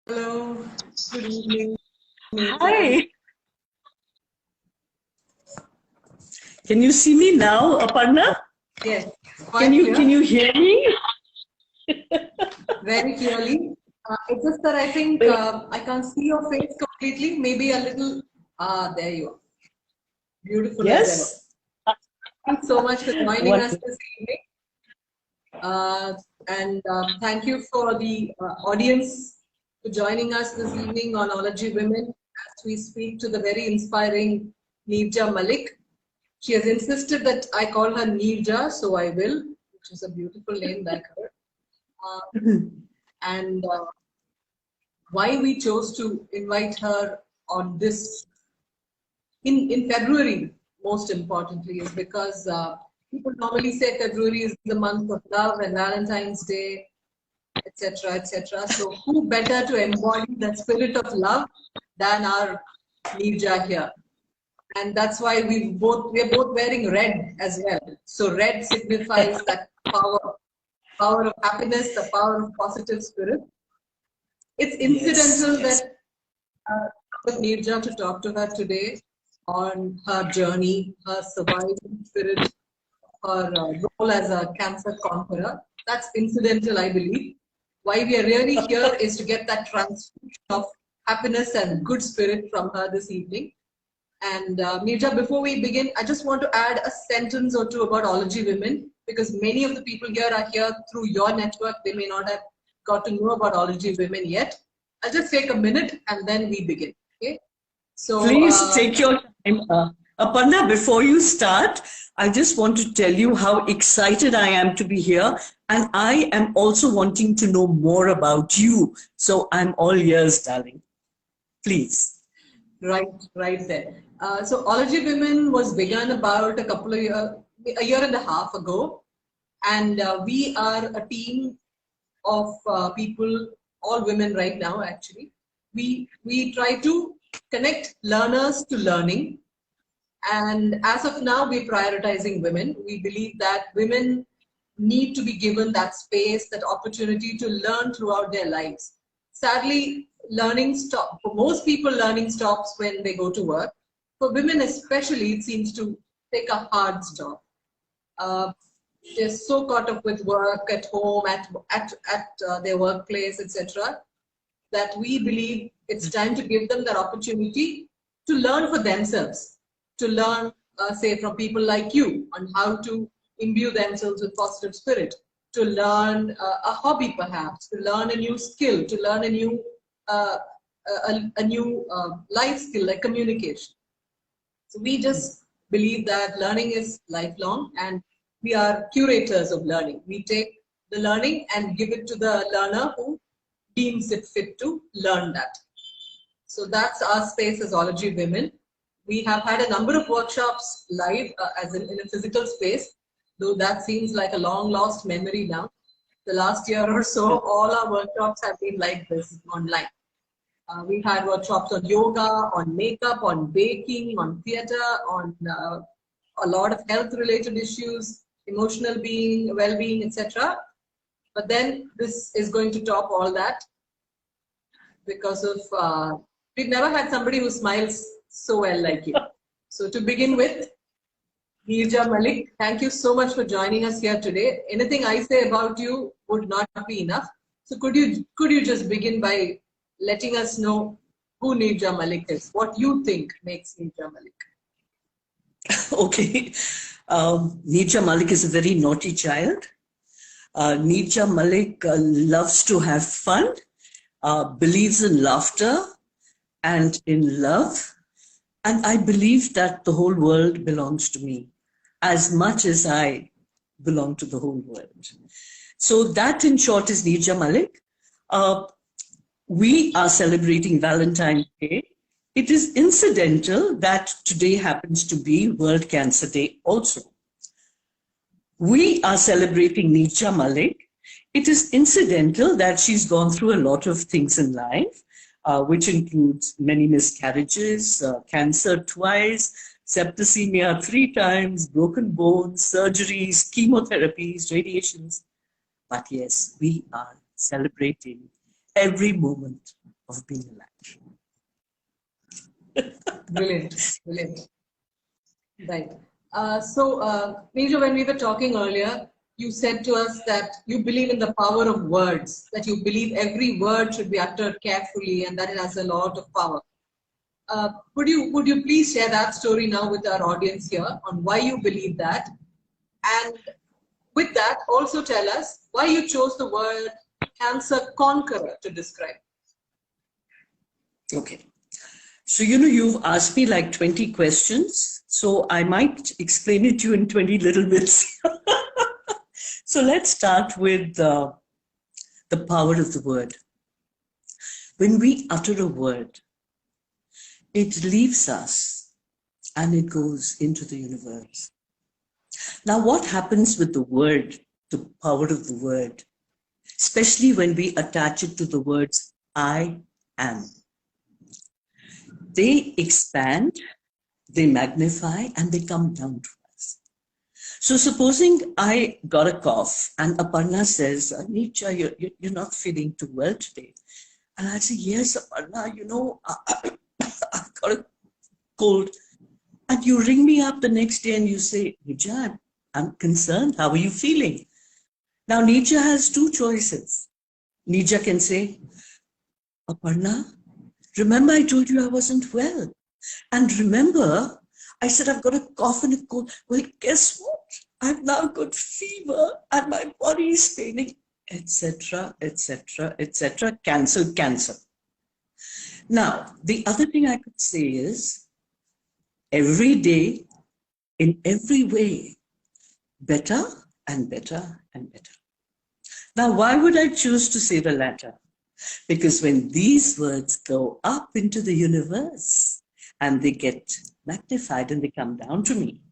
Hello, good evening, Neerja. Hi, can you see me now, Aparna? Yes, Can quite you clear, can you hear me? very clearly. It's just that I think I can't see your face completely. Maybe a little. There you are. Beautiful as ever. Yes. Thank you so much for joining us Wonderful. this evening. And thank you for the audience for joining us this evening on Ology Women as we speak to the very inspiring Neerja Malik. She has insisted that I call her Neerja, so I will, which is a beautiful name like her. Uh, and why we chose to invite her on this in February, most importantly, is because people normally say February is the month of love and Valentine's Day, etc., etc. So who better to embody the spirit of love than our Neerja here? And that's why we're both wearing red as well. So red signifies that power of happiness, the power of positive spirit. It's Yes, incidental yes. that with Neerja to talk to her today on her journey, her surviving spirit, her role as a cancer conqueror. That's incidental, I believe. Why we are really here is to get that transfusion of happiness and good spirit from her this evening. And Neerja, before we begin, I just want to add a sentence or two about Ology Women because many of the people here are here through your network. They may not have got to know about Ology Women yet. I'll just take a minute and then we begin. Okay. So, Please take your time. Aparna, before you start, I just want to tell you how excited I am to be here. And I am also wanting to know more about you. So I'm all ears, darling. Please. right there. So, Ology Women was begun about a year and a half ago. And we are a team of people, all women right now actually. We try to connect learners to learning, and as of now we're prioritizing women. We believe that women need to be given that space, that opportunity to learn throughout their lives. Sadly, learning stop for most people, learning stops when they go to work. For women especially, it seems to take a hard stop. uh, they're so caught up with work at home, at their workplace, etc., that we believe it's time to give them that opportunity to learn for themselves, to learn, say, from people like you on how to imbue themselves with positive spirit, to learn a hobby perhaps, to learn a new skill, to learn uh, a new life skill like communication. So we just believe that learning is lifelong and we are curators of learning. We take the learning and give it to the learner who deems it fit to learn that. So that's our space as Ology Women. We have had a number of workshops live, as in a physical space, though that seems like a long lost memory now. The last year or so, all our workshops have been like this online. We've had workshops on yoga, on makeup, on baking, on theater, on a lot of health-related issues, emotional being, well-being, etc. But then this is going to top all that because of we've never had somebody who smiles so well like you. So to begin with, Neerja Malik, thank you so much for joining us here today. Anything I say about you would not be enough. So could you just begin by letting us know who Neerja Malik is? What you think makes Neerja Malik? Okay. Neerja Malik is a very naughty child. Neerja Malik loves to have fun, believes in laughter and in love. And I believe that the whole world belongs to me as much as I belong to the whole world. So that in short is Neerja Malik. Uh, we are celebrating Valentine's Day. It is incidental that today happens to be World Cancer Day also. We are celebrating Neerja Malik. It is incidental that she's gone through a lot of things in life, which includes many miscarriages, cancer twice, septicemia 3 times, broken bones, surgeries, chemotherapies, radiations. But yes, we are celebrating every moment of being alive. Brilliant, brilliant. Right. Neerja, when we were talking earlier, you said to us that you believe in the power of words, that you believe every word should be uttered carefully and that it has a lot of power. Would you please share that story now with our audience here on why you believe that? And with that, also tell us why you chose the word cancer conqueror to describe. Okay. So, you've asked me like 20 questions. So I might explain it to you in 20 little bits. So let's start with the power of the word. When we utter a word, it leaves us and it goes into the universe. Now, what happens with the word, the power of the word, especially when we attach it to the words I am? They expand, they magnify, and they come down to us. So supposing I got a cough and Aparna says, Neerja, you're not feeling too well today. And I say, yes, Aparna, I've got a cold. And you ring me up the next day and you say, Neerja, I'm concerned. How are you feeling? Now, Neerja has two choices. Neerja can say, Aparna, remember I told you I wasn't well. And remember, I said I've got a cough and a cold. Well, guess what? I've now got fever and my body is paining, etc., etc., etc. Cancel. Now, the other thing I could say is every day, in every way, better and better and better. Now, why would I choose to say the latter? Because when these words go up into the universe and they get magnified and they come down to me,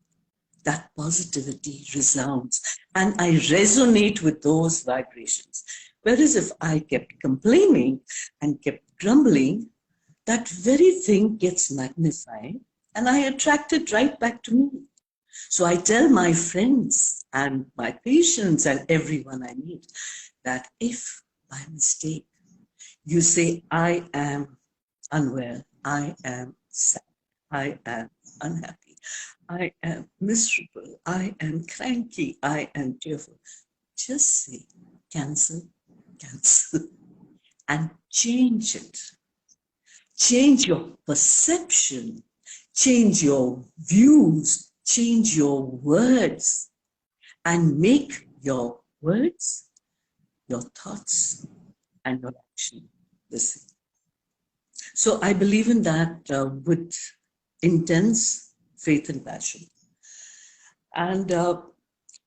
that positivity resounds and I resonate with those vibrations. Whereas if I kept complaining and kept grumbling, that very thing gets magnified and I attract it right back to me. So I tell my friends and my patients and everyone I meet that if by mistake you say, I am unwell, I am sad, I am unhappy, I am miserable, I am cranky, I am tearful, just say, cancel, and change it. Change your perception, change your views, change your words, and make your words, your thoughts, and your action the same. So I believe in that with intense faith and passion. And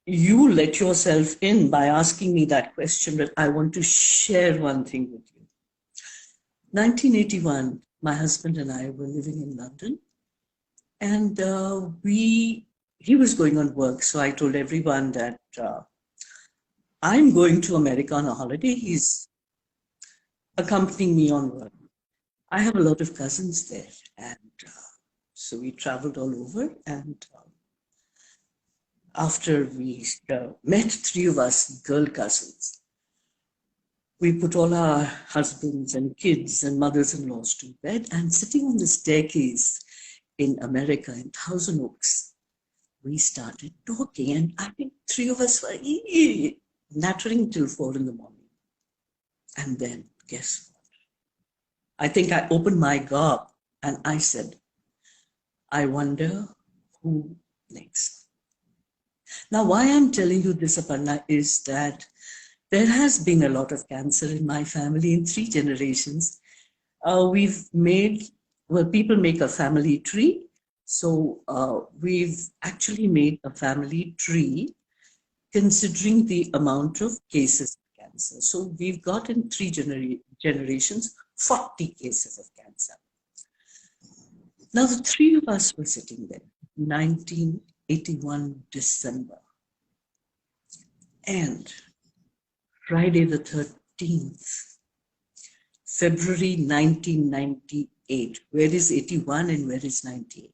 you let yourself in by asking me that question, but I want to share one thing with you. 1981, my husband and I were living in London, and he was going on work. So I told everyone that I'm going to America on a holiday. He's accompanying me on work. I have a lot of cousins there, and so we traveled all over. And after we met, three of us girl cousins, we put all our husbands and kids and mothers-in-laws to bed, and sitting on the staircase in America, in Thousand Oaks, we started talking. And I think three of us were nattering till 4 in the morning. And then, guess what? I think I opened my gob and I said, I wonder who next. Now, why I'm telling you this, Aparna, is that there has been a lot of cancer in my family in 3 generations. People make a family tree. So we've actually made a family tree considering the amount of cases of cancer. So we've got in 3 generations, 40 cases of cancer. Now the 3 of us were sitting there, 1981 December. And Friday the 13th, February 1998. Where is 81 and where is 98?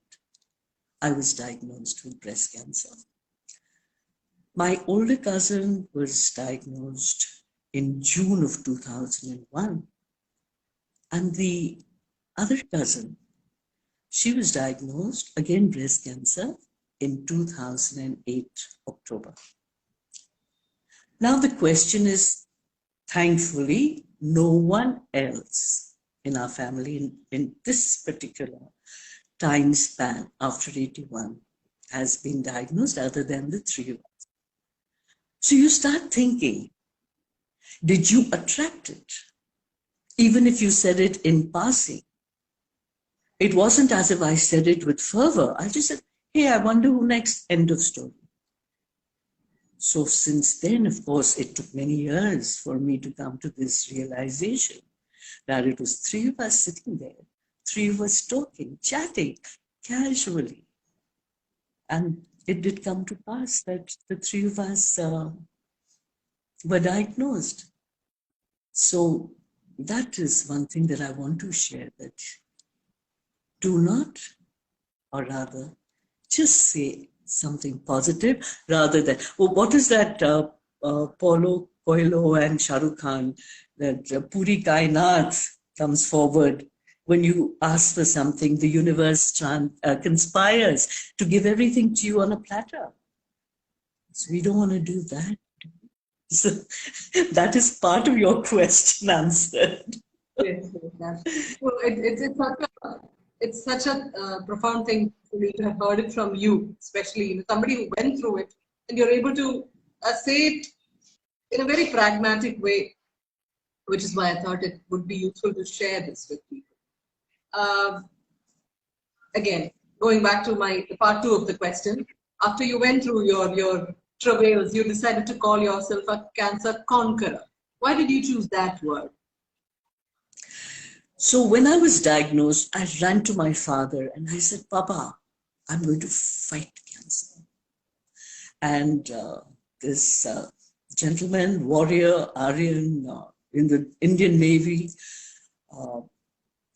I was diagnosed with breast cancer. My older cousin was diagnosed in June of 2001. And the other cousin, she was diagnosed, again breast cancer, in 2008, October. Now the question is, thankfully, no one else in our family in this particular time span after 81 has been diagnosed other than the three of us. So you start thinking, did you attract it? Even if you said it in passing. It wasn't as if I said it with fervor. I just said, hey, I wonder who next, end of story. So since then, of course, it took many years for me to come to this realization that it was three of us sitting there, three of us talking, chatting casually. And it did come to pass that the three of us were diagnosed. So that is one thing that I want to share, that do not, or rather, just say something positive rather than, well, what is that Paulo Coelho and Shah Rukh Khan, that Puri Kainat comes forward. When you ask for something, the universe conspires to give everything to you on a platter. So we don't want to do that. So that is part of your question answered. Yes, yes, well, it's such a profound thing for me to have heard it from you, especially somebody who went through it, and you're able to say it in a very pragmatic way, which is why I thought it would be useful to share this with people. Again, going back to my part two of the question, after you went through your travails, you decided to call yourself a cancer conqueror. Why did you choose that word? So when I was diagnosed, I ran to my father and I said, Papa, I'm going to fight cancer. And this gentleman, warrior, Aryan in the Indian Navy,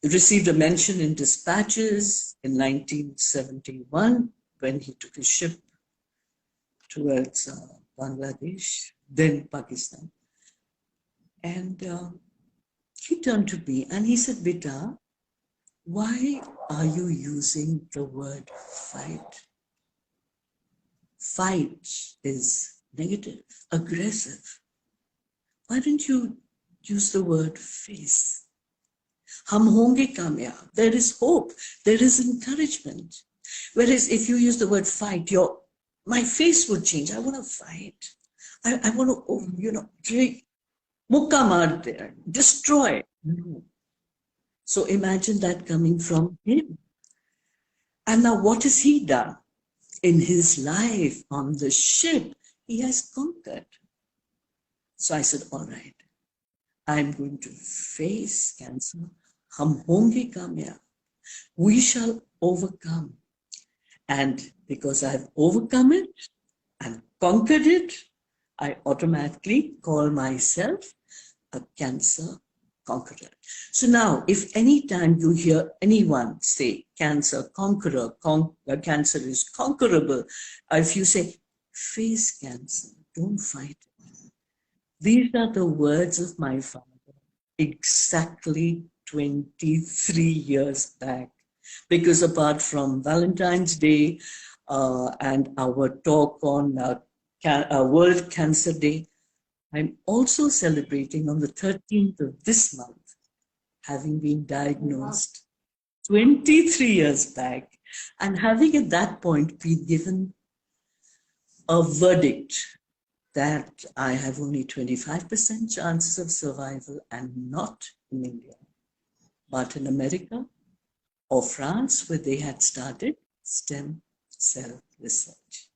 received a mention in dispatches in 1971 when he took a ship towards Bangladesh, then Pakistan. And he turned to me and he said, Beta, why are you using the word fight? Fight is negative, aggressive. Why don't you use the word face? Hum honge kamyab. There is hope. There is encouragement. Whereas if you use the word fight, my face would change. I want to fight. I want to, mukka maar there, destroy. No. So imagine that coming from him. And now what has he done? In his life on the ship, he has conquered. So I said, all right, I'm going to face cancer. Hum honge kamyab. We shall overcome. And because I've overcome it and conquered it, I automatically call myself a cancer conqueror. So now, if any time you hear anyone say cancer conqueror, cancer is conquerable, if you say face cancer, don't fight it. These are the words of my father exactly 23 years back. Because apart from Valentine's Day and our talk on World Cancer Day, I'm also celebrating on the 13th of this month, having been diagnosed 23 years back, and having at that point been given a verdict that I have only 25% chances of survival, and not in India, but in America or France, where they had started stem cell research.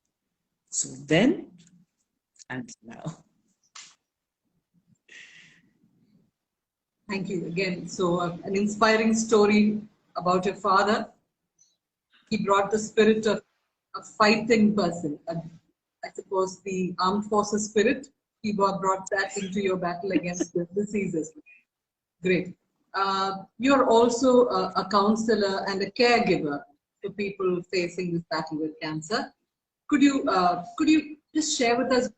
So then and now. Thank you again. So an inspiring story about your father. He brought the spirit of a fighting person. I suppose the armed forces spirit. He brought that into your battle against the diseases. Great. You're also a counselor and a caregiver for people facing this battle with cancer. Could you just share with us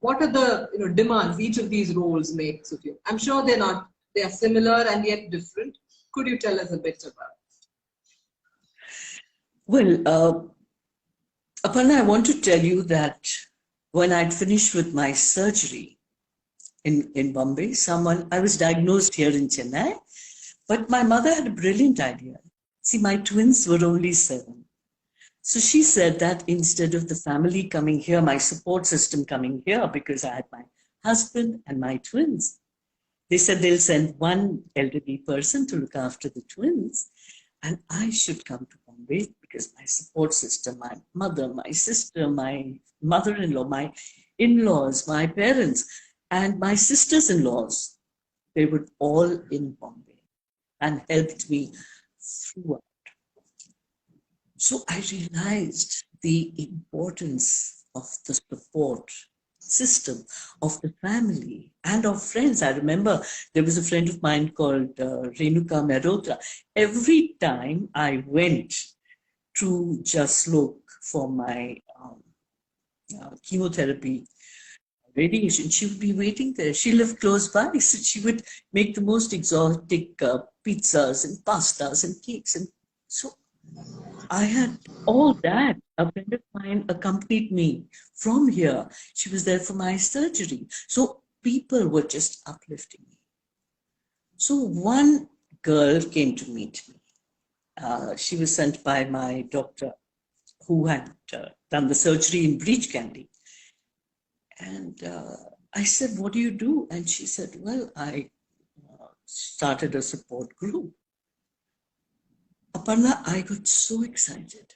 what are the demands each of these roles makes of you? I'm sure they're not They are similar and yet different. Could you tell us a bit about Well, Aparna, I want to tell you that when I'd finished with my surgery in Bombay, I was diagnosed here in Chennai, but my mother had a brilliant idea. See, my twins were only 7. So she said that instead of the family coming here, my support system coming here, because I had my husband and my twins, they said they'll send one elderly person to look after the twins, and I should come to Bombay because my support system, my mother, my sister, my mother-in-law, my in-laws, my parents, and my sisters-in-laws, they were all in Bombay and helped me throughout. So I realized the importance of the support system of the family and of friends. I remember there was a friend of mine called Renuka Mehrotra. Every time I went to Jaslok for my chemotherapy radiation, she would be waiting there. She lived close by, so she would make the most exotic pizzas and pastas and cakes. And so I had all that. A friend of mine accompanied me from here. She was there for my surgery. So people were just uplifting me. So one girl came to meet me. She was sent by my doctor who had done the surgery in Breach Candy. And I said, what do you do? And she said, well, I started a support group. Aparna, I got so excited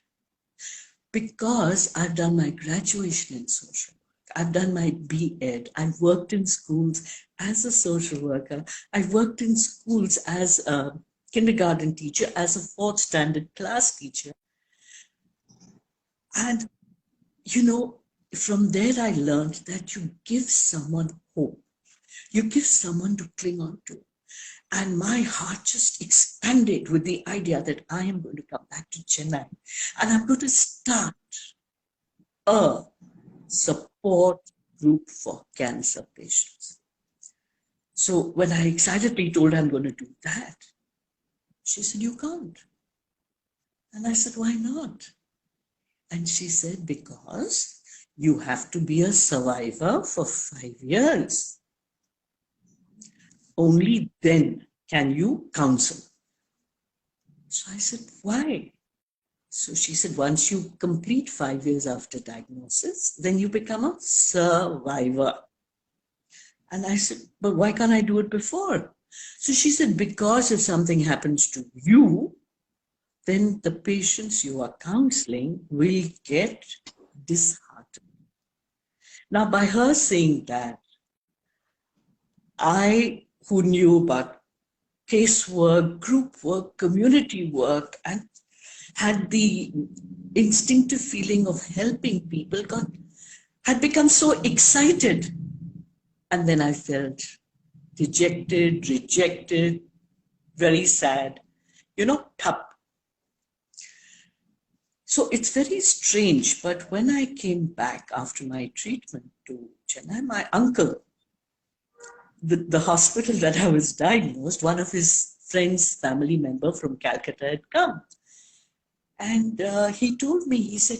because I've done my graduation in social work. I've done my B.Ed. I've worked in schools as a social worker. I've worked in schools as a kindergarten teacher, as a 4th standard class teacher. And, you know, from there I learned that you give someone hope. You give someone to cling on to. And my heart just expanded with the idea that I am going to come back to Chennai and I'm going to start a support group for cancer patients. So when I excitedly told her I'm going to do that, she said, you can't. And I said, why not? And she said, because you have to be a survivor for 5 years. Only then can you counsel. So I said, why? So she said, once you complete 5 years after diagnosis, then you become a survivor. And I said, but why can't I do it before? So she said, because if something happens to you, then the patients you are counseling will get disheartened. Now, by her saying that, I, who knew about casework, group work, community work, and had the instinctive feeling of helping people, had become so excited. And then I felt dejected, rejected, very sad, thap. So it's very strange, but when I came back after my treatment to Chennai, my uncle, the hospital that I was diagnosed, one of his friends, family member from Calcutta had come. And he told me, he said,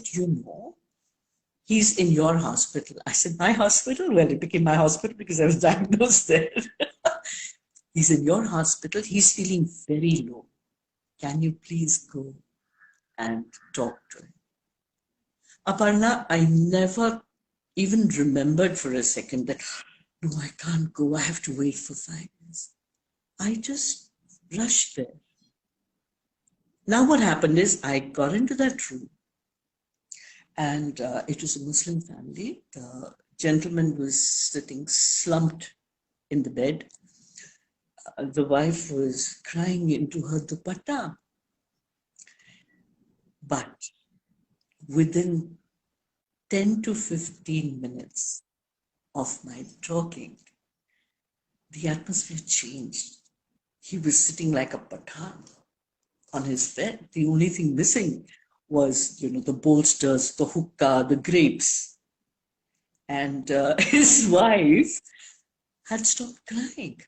he's in your hospital. I said, my hospital? Well, it became my hospital because I was diagnosed there. He's in your hospital. He's feeling very low. Can you please go and talk to him? Aparna, I never even remembered for a second that, no, I can't go. I have to wait for 5 years. I just rushed there. Now what happened is I got into that room and it was a Muslim family. The gentleman was sitting slumped in the bed. The wife was crying into her dupatta. But within 10 to 15 minutes of my talking, the atmosphere changed. He was sitting like a Pathan on his bed. The only thing missing was, the bolsters, the hookah, the grapes. And his wife had stopped crying.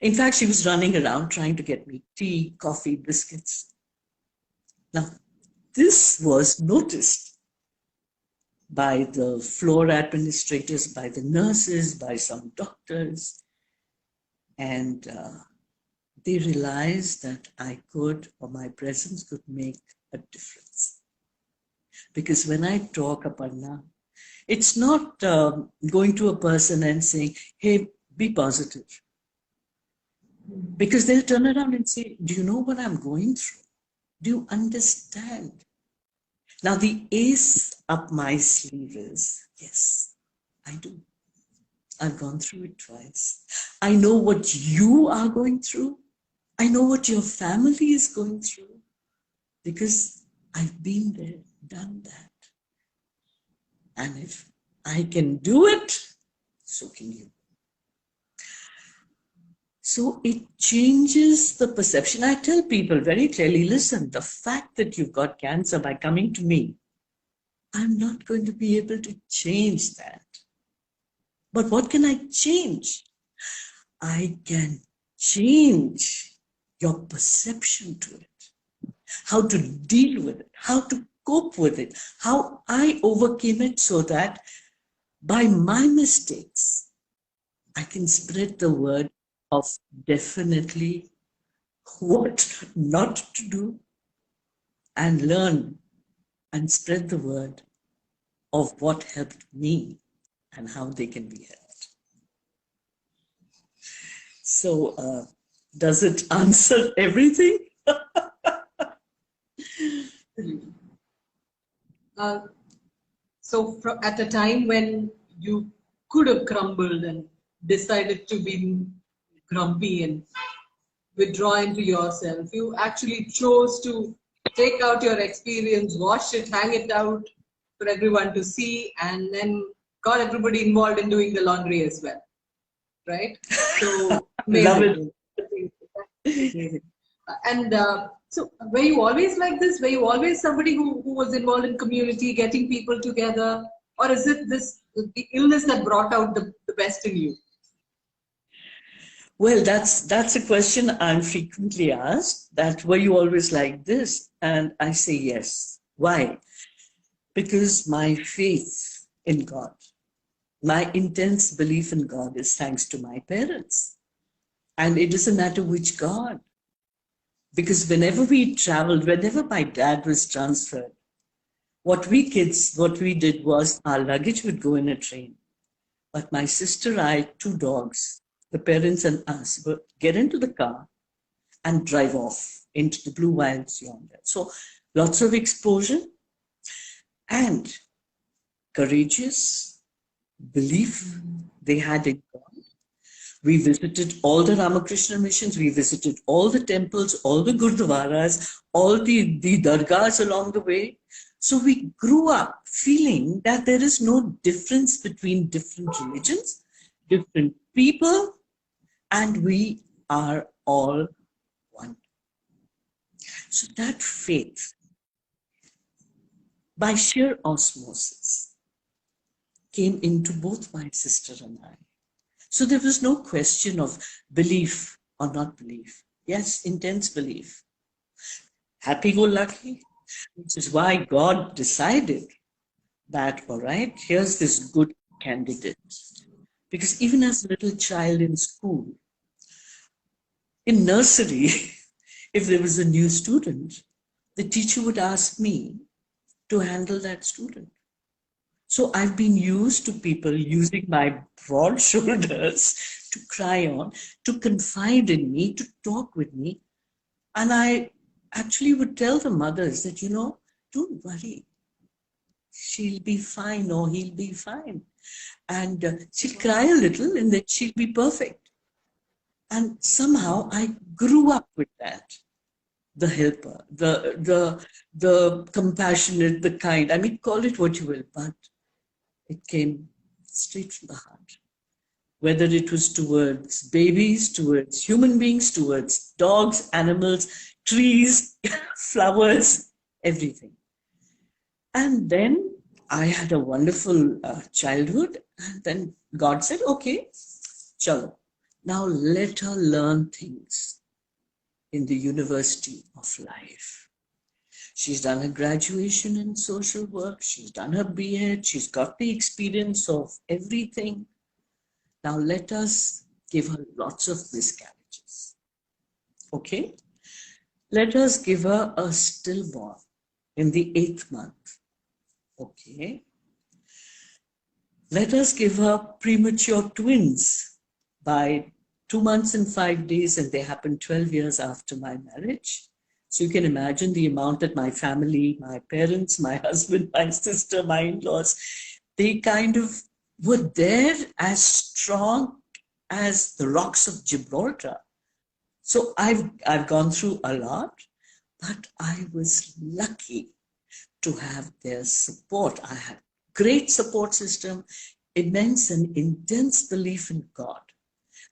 In fact, she was running around trying to get me tea, coffee, biscuits. Now, this was noticed by the floor administrators, by the nurses, by some doctors. And they realized that I could, or my presence could make a difference. Because when I talk, Aparna, it's not going to a person and saying, hey, be positive. Because they'll turn around and say, do you know what I'm going through? Do you understand? Now, the ace up my sleeve is, yes, I do. I've gone through it twice. I know what you are going through. I know what your family is going through, because I've been there, done that. And if I can do it, so can you. So it changes the perception. I tell people very clearly, listen, the fact that you've got cancer, by coming to me, I'm not going to be able to change that. But what can I change? I can change your perception to it, how to deal with it, how to cope with it, how I overcame it, so that by my mistakes, I can spread the word of definitely what not to do, and learn and spread the word of what helped me and how they can be helped. So, does it answer everything? So at a time when you could have crumbled and decided to be grumpy and withdraw into yourself, you actually chose to take out your experience, wash it, hang it out for everyone to see, and then got everybody involved in doing the laundry as well. Right? So amazing. Amazing. And so were you always like this? Were you always somebody who was involved in community, getting people together? Or is it the illness that brought out the best in you? Well, that's a question I'm frequently asked, that were you always like this? And I say yes. Why? Because my faith in God, my intense belief in God, is thanks to my parents. And it doesn't matter which God. Because whenever we traveled, whenever my dad was transferred, what we did was our luggage would go in a train. But my sister, I, two dogs, the parents and us, would get into the car and drive off into the blue wilds yonder. So lots of exposure and courageous belief they had in God. We visited all the Ramakrishna missions, we visited all the temples, all the gurdwaras, all the dargahs along the way. So we grew up feeling that there is no difference between different religions, different people, and we are all one. So that faith, by sheer osmosis, came into both my sister and I. So there was no question of belief or not belief. Yes, intense belief. Happy-go-lucky, which is why God decided that, all right, here's this good candidate. Because even as a little child in school, in nursery, if there was a new student, the teacher would ask me to handle that student. So I've been used to people using my broad shoulders to cry on, to confide in me, to talk with me. And I actually would tell the mothers that, don't worry, she'll be fine or he'll be fine. And she'll cry a little and then she'll be perfect. And somehow I grew up with that. The helper, the compassionate, the kind. I mean, call it what you will, but it came straight from the heart. Whether it was towards babies, towards human beings, towards dogs, animals, trees, flowers, everything. And then I had a wonderful childhood. And then God said, okay, chalo, Now let her learn things in the University of Life. She's done her graduation in social work. She's done her B.Ed. She's got the experience of everything. Now let us give her lots of miscarriages. Okay? Let us give her a stillborn in the 8th month. Okay? Let us give her premature twins by 2 months and 5 days, and they happened 12 years after my marriage. So you can imagine the amount that my family, my parents, my husband, my sister, my in-laws, they kind of were there as strong as the rocks of Gibraltar. So I've gone through a lot, but I was lucky to have their support. I had great support system, immense and intense belief in God.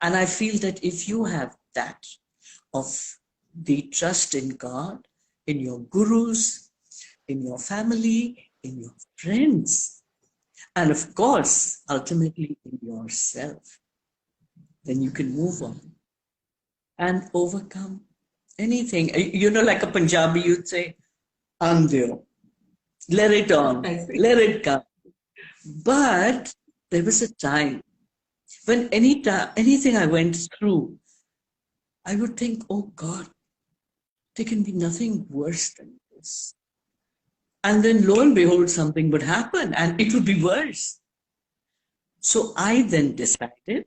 And I feel that if you have that of the trust in God, in your gurus, in your family, in your friends, and of course, ultimately in yourself, then you can move on and overcome anything. You know, like a Punjabi, you'd say, "Andyo, let it on, let it come." But there was a time when anything I went through, I would think, oh God, there can be nothing worse than this. And then lo and behold, something would happen and it would be worse. So I then decided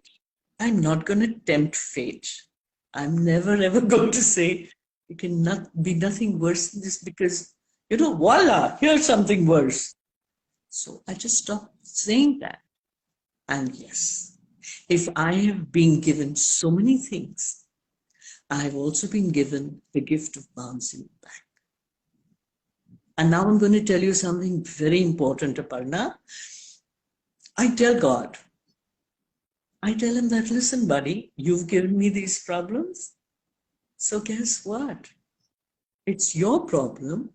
I'm not going to tempt fate. I'm never ever going to say it can be nothing worse than this because, you know, voila, here's something worse. So I just stopped saying that. And yes, if I have been given so many things, I have also been given the gift of bouncing back. And now I'm going to tell you something very important, Aparna. I tell God, I tell him that, listen, buddy, you've given me these problems. So guess what? It's your problem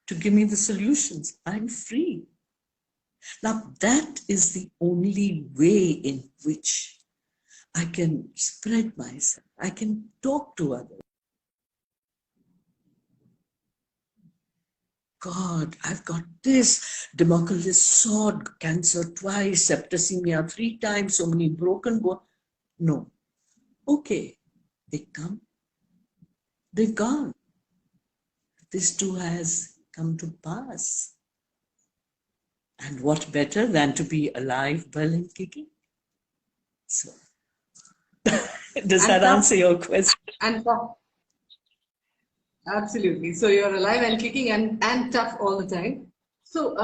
to give me the solutions. I'm free. Now, that is the only way in which I can spread myself. I can talk to others. God, I've got this, Damocles sword, cancer twice, septicemia 3 times, so many broken bones. No. Okay, they come, they've gone. This too has come to pass. And what better than to be alive, well and kicking? So, does that answer your question? And tough. Absolutely. So you're alive and kicking and tough all the time. So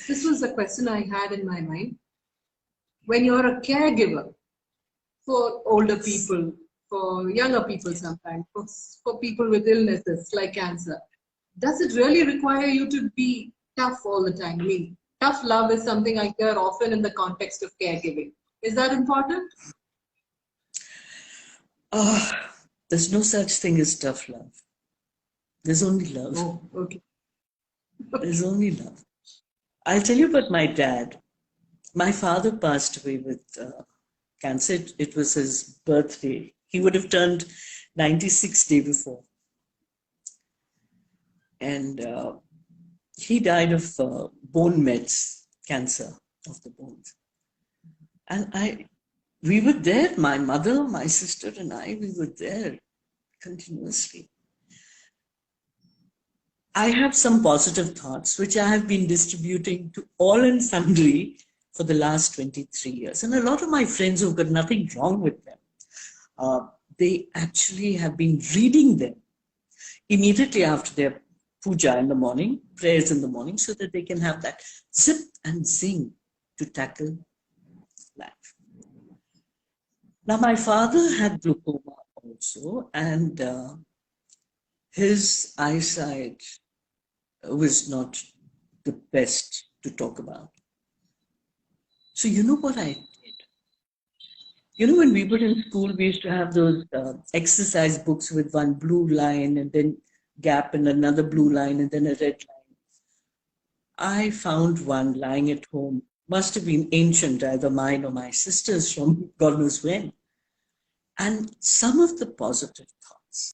this was a question I had in my mind. When you're a caregiver for older people, for younger people sometimes, for people with illnesses like cancer, does it really require you to be tough all the time? I mean, tough love is something I hear often in the context of caregiving. Is that important? There's no such thing as tough love. There's only love. Oh, okay. There's only love. I'll tell you about my dad. My father passed away with cancer. It was his birthday. He would have turned 96 day before. And he died of bone mets, cancer of the bones. And we were there, my mother, my sister and I, we were there continuously. I have some positive thoughts, which I have been distributing to all and sundry for the last 23 years. And a lot of my friends who've got nothing wrong with them, they actually have been reading them immediately after their puja in the morning, prayers in the morning, so that they can have that zip and zing to tackle life. Now, my father had glaucoma also, and his eyesight was not the best to talk about. So you know what I did? You know, when we were in school, we used to have those exercise books with one blue line and then gap and another blue line and then a red line. I found one lying at home. Must have been ancient, either mine or my sister's from God knows when. And some of the positive thoughts